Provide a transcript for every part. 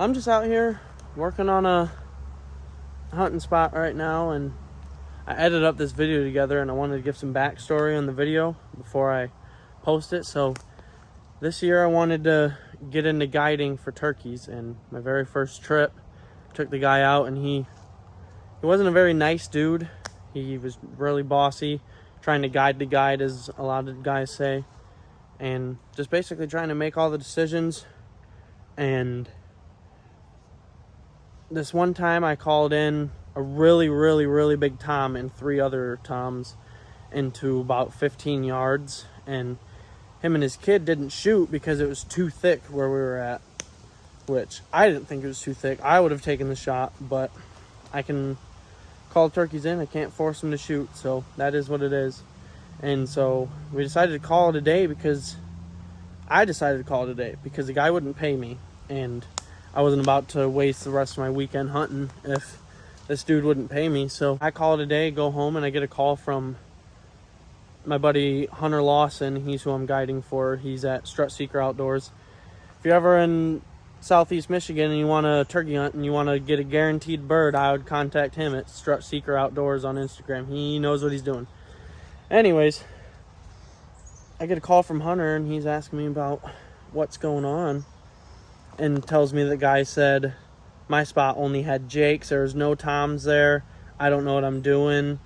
I'm just out here working on a hunting spot right now, and I edited up this video together, and I wanted to give some backstory on the video before I post it. So this year I wanted to get into guiding for turkeys, and my very first trip, took the guy out, and he wasn't a very nice dude. He was really bossy, trying to guide the guide, as a lot of guys say, and just basically trying to make all the decisions. And this one time I called in a really big tom and 3 other toms into about 15 yards, and him and his kid didn't shoot because it was too thick where we were at, which I didn't think it was too thick. I would have taken the shot, but I can call turkeys in. I can't force them to shoot, so that is what it is. And so we decided to call it a day because the guy wouldn't pay me, and I wasn't about to waste the rest of my weekend hunting if this dude wouldn't pay me. So I call it a day, go home, and I get a call from my buddy Hunter Lawson. He's who I'm guiding for. He's at Strut Seeker Outdoors. If you're ever in Southeast Michigan and you want to turkey hunt and you want to get a guaranteed bird, I would contact him at Strut Seeker Outdoors on Instagram. He knows what he's doing. Anyways, I get a call from Hunter, and he's asking me about what's going on, and tells me the guy said my spot only had jakes. There was no toms there. I don't know what I'm doing.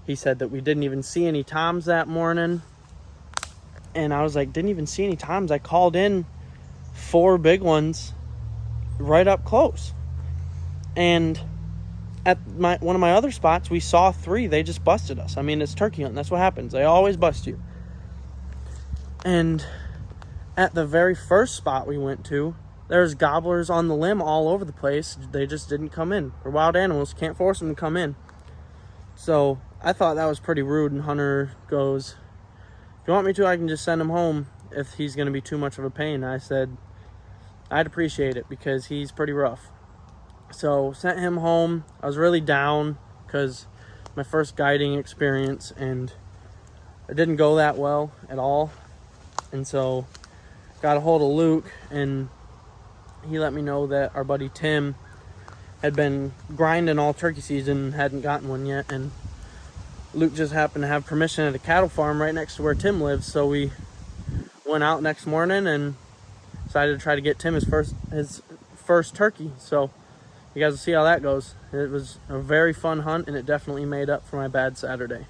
He said that we didn't even see any toms that morning. And I was like, didn't even see any toms? I called in 4 big ones right up close. And at one of my other spots, we saw 3. They just busted us. I mean, it's turkey hunting. That's what happens. They always bust you. And at the very first spot we went to, there's gobblers on the limb all over the place. They just didn't come in. They're wild animals. Can't force them to come in. So I thought that was pretty rude, and Hunter goes, if you want me to, I can just send him home if he's going to be too much of a pain. I said I'd appreciate it because he's pretty rough. So sent him home. I was really down because my first guiding experience, and it didn't go that well at all. And so got a hold of Luke, and he let me know that our buddy Tim had been grinding all turkey season and hadn't gotten one yet. And Luke just happened to have permission at a cattle farm right next to where Tim lives. So we went out next morning and decided to try to get Tim his first turkey. So you guys will see how that goes. It was a very fun hunt, and it definitely made up for my bad Saturday.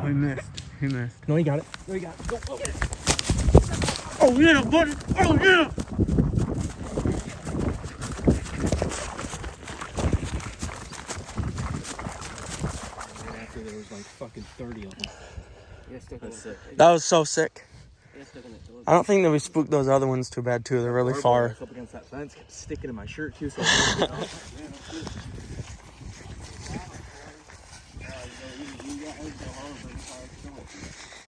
he missed. He missed. No, he got it. No, he got it. Go, go. Oh yeah, buddy. Oh yeah. After there was like fucking 30 of them. That's sick. That was so sick. I don't think that we spooked those other ones too bad too. They're really far. Up against that fence, kept sticking in my shirt too. So